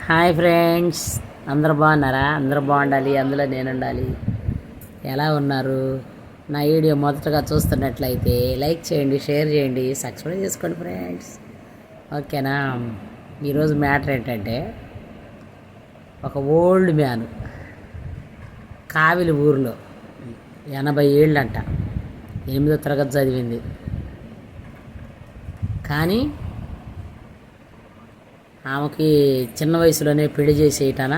Hi friends, అందరూ బాగున్నారా? అందరూ బాగుండాలి, అందులో నేను ఉండాలి. ఎలా ఉన్నారు? నా వీడియో మొదటగా చూస్తున్నట్లయితే లైక్ చేయండి, షేర్ చేయండి, సబ్స్క్రైబ్ చేసుకోండి ఫ్రెండ్స్. ఓకేనా? ఈరోజు మ్యాటర్ ఏంటంటే, ఒక ఓల్డ్ మ్యాన్ కావిలి ఊరిలో 80 ఏళ్ళంట, 8వ తరగతి చదివింది. కానీ ఆమెకి చిన్న వయసులోనే పెళ్లి చేసేయటాన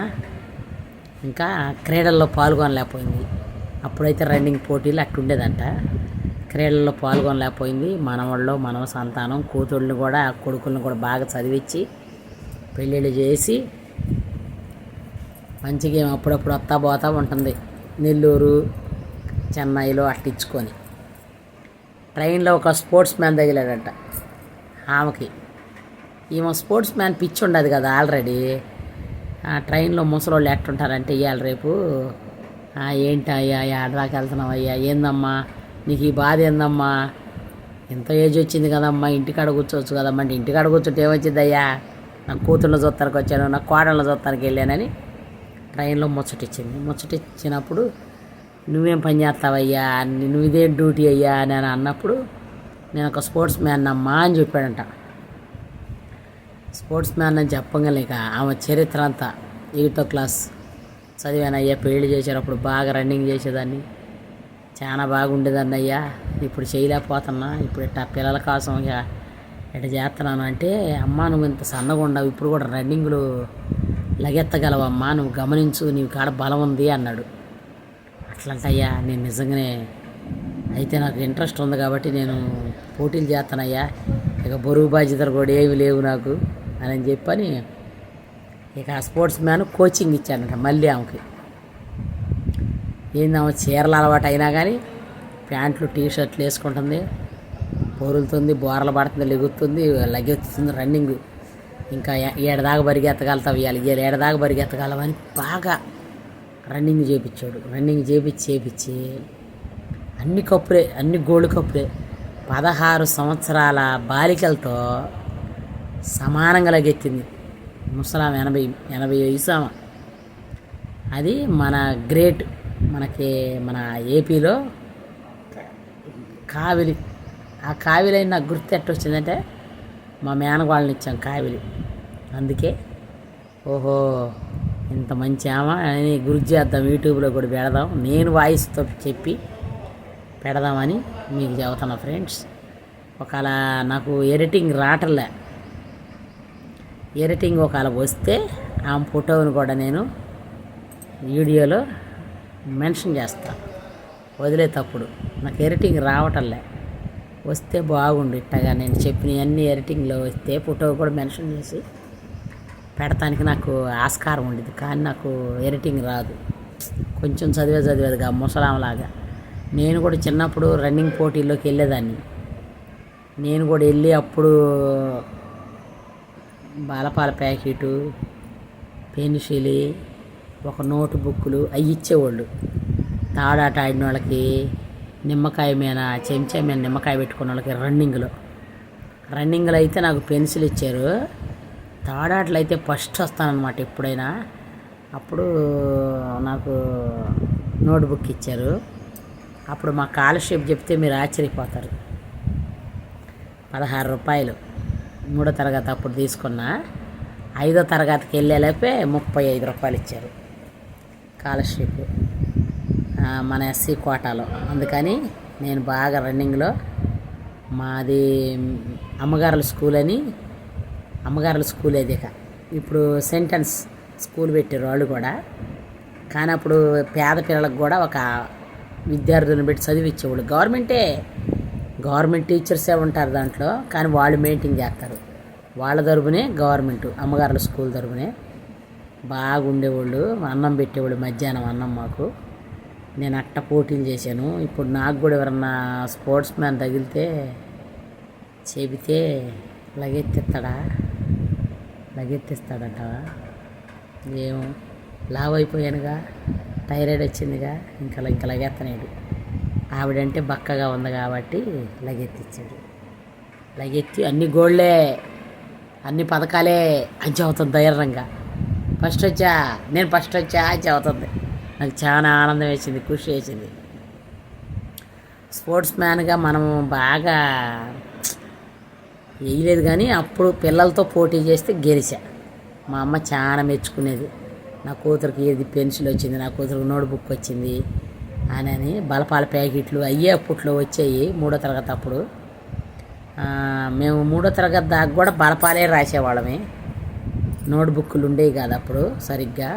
ఇంకా క్రీడల్లో పాల్గొనలేకపోయింది. అప్పుడైతే రన్నింగ్ పోటీలు అట్టుండేదంట. క్రీడల్లో పాల్గొనలేకపోయింది. మనవ సంతానం కూతుళ్ళని కూడా కొడుకులను కూడా బాగా చదివించి పెళ్ళిళ్ళు చేసి మంచిగా అప్పుడప్పుడు వస్తా పోతా ఉంటుంది. నెల్లూరు, చెన్నైలో అట్టించుకొని ట్రైన్లో ఒక స్పోర్ట్స్ మ్యాన్ తగిలాడంట ఆమెకి. ఈమె స్పోర్ట్స్ మ్యాన్ పిచ్చి ఉండదు కదా ఆల్రెడీ. ట్రైన్లో ముసలోళ్ళు ఎట్టుంటారంటే, ఇవాళ రేపు ఏంటయ్యా ఆడదాకా వెళ్తున్నావు అయ్యా, ఏందమ్మా నీకు ఈ బాధ ఏందమ్మా, ఎంత ఏజ్ వచ్చింది కదమ్మా, ఇంటికాడ కూర్చోవచ్చు కదమ్మా అంటే, ఇంటికాడ కూర్చుంటే ఏమొచ్చిందయ్యా, నా కూతుళ్ళ చూస్తానికి వచ్చాను, నా కోడళ్ళ చూస్తానికి వెళ్ళానని ట్రైన్లో ముచ్చటిచ్చినప్పుడు, నువ్వేం పని చేస్తావయ్యా, నువ్వు ఇదేం డ్యూటీ అయ్యా అని అన్నప్పుడు, నేను ఒక స్పోర్ట్స్ మ్యాన్ అమ్మా అని చెప్పాడంట. స్పోర్ట్స్ మ్యాన్ అని చెప్పగలేక ఆమె చరిత్ర అంతా 8వ క్లాస్ చదివాను అయ్యా, పెళ్లి చేసేటప్పుడు బాగా రన్నింగ్ చేసేదాన్ని, చాలా బాగుండేదాన్ని అయ్యా, ఇప్పుడు చేయలేకపోతున్నా, ఇప్పుడు ఇట్లా పిల్లల కోసం ఇట్లా చేస్తున్నాను అంటే, అమ్మా నువ్వు ఇంత సన్నగా ఉండవు, ఇప్పుడు కూడా రన్నింగ్లు లగెత్తగలవమ్మా, నువ్వు గమనించు, నీవు కాడ బలం ఉంది అన్నాడు. అట్లంటయ్యా నేను నిజంగానే అయితే నాకు ఇంట్రెస్ట్ ఉంది కాబట్టి నేను పోటీలు చేస్తానయ్యా, ఇక బరువు బాధ్యతలు కూడా ఏమి లేవు నాకు అని చెప్పని ఇక ఆ స్పోర్ట్స్ మ్యాన్ కోచింగ్ ఇచ్చాడంట మళ్ళీ ఆమెకి. ఆమె చీరలు అలవాటు అయినా కానీ ప్యాంట్లు టీషర్ట్లు వేసుకుంటుంది, పొరులుతుంది, బోరలు పడుతుంది, లెగుతుంది రన్నింగ్. ఇంకా 7 దాకా పరిగెత్తగలుగుతావు, ఇవాళ 7 దాకా పరిగెత్తగలవని బాగా రన్నింగ్ చేయించాడు. రన్నింగ్ చేపించి అన్ని కప్పులే, అన్ని గోల్డ్ కప్పులే. 16 సంవత్సరాల బాలికలతో సమానంగా లగెత్తింది ముసలాం. 80 వయసు ఆమె. అది మన గ్రేట్. మన ఏపీలో కావిలి. ఆ కావిలి అయిన నాకు గుర్తు ఎట్ట వచ్చిందంటే, మా మేనగోళ్ళని ఇచ్చాం కావిలి. అందుకే ఓహో ఇంత మంచి ఆమె అని గుర్తు చేద్దాం, యూట్యూబ్లో కూడా పెడదాం, నేను వాయిస్తో చెప్పి పెడదామని మీకు చెబుతున్నా ఫ్రెండ్స్. ఒకవేళ నాకు ఎడిటింగ్ రావట్లే, ఎడిటింగ్ ఒకవేళ వస్తే ఆమె ఫోటోని కూడా నేను వీడియోలో మెన్షన్ చేస్తాను వదిలేటప్పుడు. నాకు ఎడిటింగ్ రావటంలే, వస్తే బాగుండు. ఇట్టగా నేను చెప్పినవన్నీ ఎడిటింగ్లో వస్తే ఫోటో కూడా మెన్షన్ చేసి పెడతానికి నాకు ఆస్కారం ఉండేది. కానీ నాకు ఎడిటింగ్ రాదు, కొంచెం చదివేదిగా ముసలాంలాగా. నేను కూడా చిన్నప్పుడు రన్నింగ్ పోటీల్లోకి వెళ్ళేదాన్ని. నేను కూడా వెళ్ళి అప్పుడు బాలపాల ప్యాకెటు, పెన్సిల్, ఒక నోటు బుక్కులు అవి ఇచ్చేవాళ్ళు. తాడాట ఆడిన వాళ్ళకి నిమ్మకాయ మీద, చెంచా మీద నిమ్మకాయ పెట్టుకున్న వాళ్ళకి రన్నింగ్లో అయితే నాకు పెన్సిల్ ఇచ్చారు. తాడాటలు అయితే ఫస్ట్ వస్తానన్నమాట ఎప్పుడైనా. అప్పుడు నాకు నోట్బుక్ ఇచ్చారు. అప్పుడు మా స్కాలర్షిప్ చెప్తే మీరు ఆశ్చర్యపోతారు. 16 రూపాయలు 3వ తరగతి అప్పుడు తీసుకున్నా. 5వ తరగతికి వెళ్ళేలోపే 35 రూపాయలు ఇచ్చారు స్కాలర్షిప్, మన ఎస్సీ కోటాలో. అందుకని నేను బాగా రన్నింగ్లో, మాది అమ్మగారుల స్కూల్ అది. ఇప్పుడు సెంటెన్స్ స్కూల్ పెట్టారు వాళ్ళు కూడా. కానీ అప్పుడు పేద పిల్లలకు కూడా ఒక విద్యార్థులను పెట్టి చదివించేవాళ్ళు. గవర్నమెంట్ టీచర్సే ఉంటారు దాంట్లో, కానీ వాళ్ళు మెయింటైన్ చేస్తారు. వాళ్ళ తరపునే గవర్నమెంట్ అమ్మగారుల స్కూల్ తరపునే బాగుండేవాళ్ళు. అన్నం పెట్టేవాళ్ళు, మధ్యాహ్నం అన్నం మాకు. నేను అట్ట పోటీలు చేశాను. ఇప్పుడు నాకు కూడా ఎవరన్నా స్పోర్ట్స్ మ్యాన్ తగిలితే చెబితే లగెత్తిస్తాడట. ఏమో లావ్ అయిపోయానుగా, థైరాయిడ్ వచ్చిందిగా, ఇంకా లగెత్తనేడు. ఆవిడంటే బక్కగా ఉంది కాబట్టి లగెత్తిచ్చాడు. లగెత్తి అన్ని గోళ్ళే, అన్ని పథకాలే అని చెబుతుంది ధైర్యంగా. ఫస్ట్ వచ్చా, నేను ఫస్ట్ వచ్చా చెబుతుంది. నాకు చాలా ఆనందం వేసింది, ఖుషి వేసింది. స్పోర్ట్స్ మ్యాన్గా మనము బాగా వేయలేదు కానీ అప్పుడు పిల్లలతో పోటీ చేస్తే గెలిచా. మా అమ్మ చాలా మెచ్చుకునేది. నా కూతురికి ఏది పెన్సిల్ వచ్చింది, నా కూతురికి నోట్బుక్ వచ్చింది అని బలపాల ప్యాకెట్లు అయ్యే అప్పట్లో వచ్చాయి 3వ తరగతి అప్పుడు. మేము 3వ తరగతి దాకా కూడా బలపాలే రాసేవాళ్ళమే. నోట్బుక్లు ఉండేవి కాదు అప్పుడు సరిగ్గా.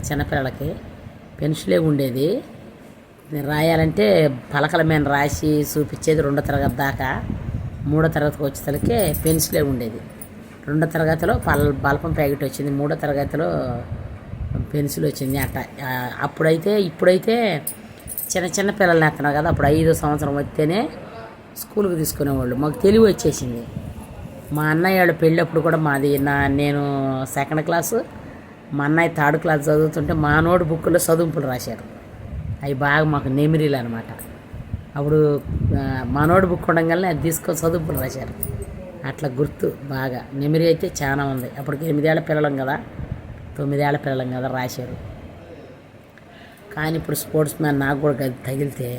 చిన్నపిల్లలకి పెన్సిలే ఉండేది. రాయాలంటే పలకల మీద రాసి చూపించేది 2వ తరగతి దాకా. 3వ తరగతికి వచ్చేసరికి పెన్సిలే ఉండేది. 2వ తరగతిలో బలపం ప్యాకెట్ వచ్చింది, 3వ తరగతిలో పెన్సిల్ వచ్చింది. ఇప్పుడైతే చిన్న చిన్న పిల్లలు ఎత్తున్నారు కదా. అప్పుడు 5వ సంవత్సరం వస్తేనే స్కూల్కి తీసుకునేవాళ్ళు. మాకు తెలివి వచ్చేసింది. మా అన్నయ్య వాళ్ళ పెళ్ళప్పుడు కూడా నేను 2nd క్లాసు, మా అన్నయ్య 3rd క్లాస్ చదువుతుంటే మా నోట్ బుక్లో చదువుపులు రాశారు. అవి బాగా మాకు మెమరీలు అనమాట. అప్పుడు మా నోట్ బుక్ ఉండగానే అది తీసుకొని చదువుపులు రాశారు. అట్లా గుర్తు బాగా మెమరీ అయితే చాలా ఉంది. అప్పటికి 8 ఏళ్ల పిల్లలం కదా, 9 ఏళ్ల పిల్లలం కదా రాశారు. కానీ ఇప్పుడు స్పోర్ట్స్ మ్యాన్ నాకు కూడా తగిలితే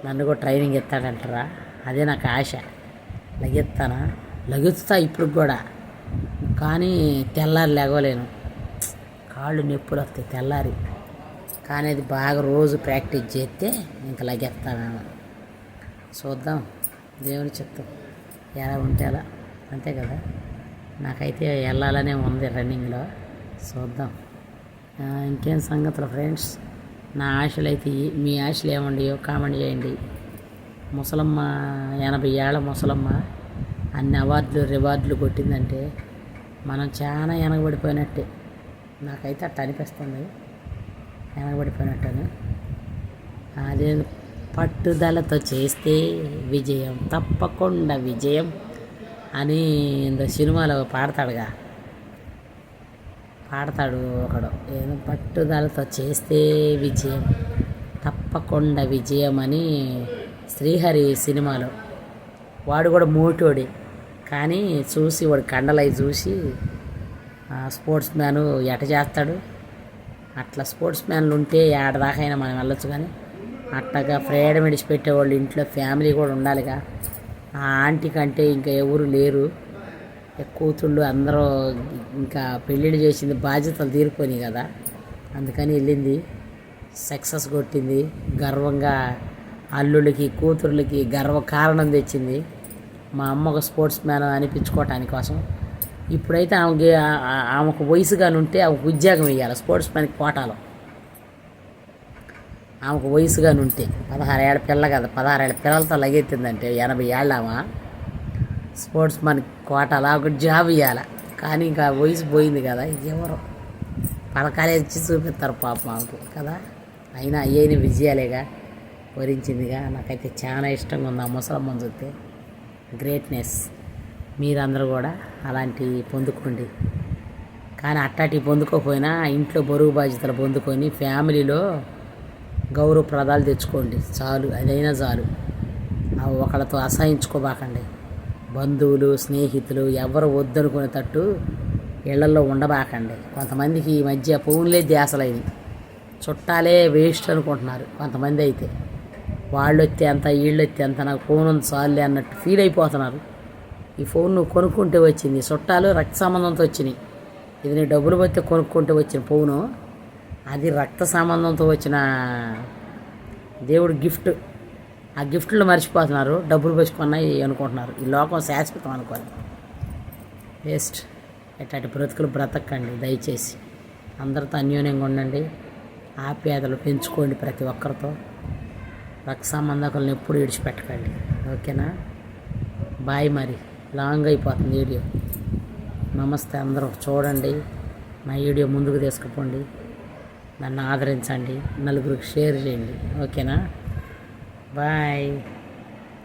నన్ను కూడా ట్రైనింగ్ ఇస్తాడంటారా? అదే నాకు ఆశ. లగెత్తుతా ఇప్పుడు కూడా. కానీ తెల్లారి లేగలేను, కాళ్ళు నొప్పులు వస్తాయి తెల్లారి. కానీ అది బాగా రోజు ప్రాక్టీస్ చేస్తే ఇంకా లగెత్తామేమో. చూద్దాం, దేవుని చిత్తం, ఎలా ఉంటే అలా, అంతే కదా. నాకైతే వెళ్ళాలనే ఉంది రన్నింగ్లో. చూద్దాం. ఇంకేం సంగతులు ఫ్రెండ్స్. నా ఆశలు అయితే మీ ఆశలు ఏమండియో కామెంట్ చేయండి. ముసలమ్మ 80 ఏళ్ల ముసలమ్మ అన్ని అవార్డులు రివార్డులు కొట్టిందంటే మనం చాలా వెనకబడిపోయినట్టే. నాకైతే అట్లా అనిపిస్తుంది, వెనకబడిపోయినట్టను. అదే పట్టుదలతో చేస్తే విజయం తప్పకుండా విజయం అని సినిమాలో పాడతాడు ఒకడు. ఏదో పట్టుదలతో చేస్తే విజయం తప్పకుండా విజయం అని శ్రీహరి సినిమాలో. వాడు కూడా మోటోడే, కానీ వాడు కండలై చూసి స్పోర్ట్స్ మ్యాను ఎట చేస్తాడు. అట్లా స్పోర్ట్స్ మ్యాన్లు ఉంటే ఏడదాకైనా మనం వెళ్ళొచ్చు. కానీ అట్టగా ఫ్రీడమ్ విడిచిపెట్టేవాళ్ళు ఇంట్లో ఫ్యామిలీ కూడా ఉండాలిగా. ఆ ఆంటీ కంటే ఇంకా ఎవరు లేరు. కూతుళ్ళు అందరూ ఇంకా పెళ్ళిళ్ళు చేసింది, బాధ్యతలు తీరిపోయినాయి కదా, అందుకని వెళ్ళింది. సక్సెస్ కొట్టింది. గర్వంగా అల్లుళ్ళకి కూతుర్లకి కారణం తెచ్చింది. మా అమ్మ ఒక స్పోర్ట్స్ మ్యాన్ అనిపించుకోవటానికి కోసం. ఇప్పుడైతే ఆమెకు వయసుగానే ఉంటే ఆమెకు ఉద్యోగం వేయాలి స్పోర్ట్స్ మ్యాన్ కోటాలో. ఆమెకు వయసుగానే ఉంటే 16 ఏళ్ళ పిల్ల కదా, 16 ఏళ్ళ పిల్లలతో లగెత్తిందంటే 80 ఏళ్ళ ఆమె స్పోర్ట్స్ మ్యాన్ కోటాలో ఒకటి జాబ్ ఇవ్వాలి. కానీ ఇంకా వయసు పోయింది కదా, ఎవరు పథకాలు ఇచ్చి చూపిస్తారు పాప మాకు కదా. అయినా అయ్యేని విజయాలేగా వరించిందిగా. నాకైతే చాలా ఇష్టంగా ఉంది ఆ ముసలమ్మని చూస్తే. గ్రేట్నెస్. మీరందరూ కూడా అలాంటివి పొందుకోండి. కానీ అట్టాటి పొందుకోపోయినా ఇంట్లో బరువు బాధ్యతలు పొందుకొని ఫ్యామిలీలో గౌరవప్రదాలు తెచ్చుకోండి చాలు. అదైనా చాలు. ఒకళ్ళతో అసహించుకోబాకండి. బంధువులు స్నేహితులు ఎవరు వద్దనుకునేటట్టు ఇళ్లలో ఉండబాకండి. కొంతమందికి ఈ మధ్య ఫోన్లే ధ్యాసలైనవి. చుట్టాలే వేస్ట్ అనుకుంటున్నారు కొంతమంది. అయితే వాళ్ళు వస్తే ఎంత వీళ్ళు వస్తే ఎంత, నాకు ఫోన్ ఉంది చాలులే అన్నట్టు ఫీల్ అయిపోతున్నారు. ఈ ఫోన్ నువ్వు కొనుక్కుంటే వచ్చింది. చుట్టాలు రక్త సంబంధంతో వచ్చినాయి. ఇది నీ డబ్బులు పోతే కొనుక్కుంటే వచ్చిన ఫోను, అది రక్త సంబంధంతో వచ్చిన దేవుడు గిఫ్ట్. ఆ గిఫ్ట్లు మర్చిపోతున్నారు, డబ్బులు పెంచుకున్నాయి అనుకుంటున్నారు. ఈ లోకం శాశ్వతం అనుకోవాలి. వేస్ట్. ఎట్లాంటి బ్రతుకులు బ్రతకండి దయచేసి. అందరితో అన్యోన్యంగా ఉండండి. ఆప్యాయతలు పెంచుకోండి ప్రతి ఒక్కరితో. రక్త సంబంధకులను ఎప్పుడు విడిచిపెట్టకండి. ఓకేనా? బాయ్. మరి లాంగ్ అయిపోతుంది వీడియో. నమస్తే. అందరూ చూడండి, నా వీడియో ముందుకు తీసుకుపోండి, నన్ను ఆదరించండి, నలుగురికి షేర్ చేయండి. ఓకేనా? బాయ్.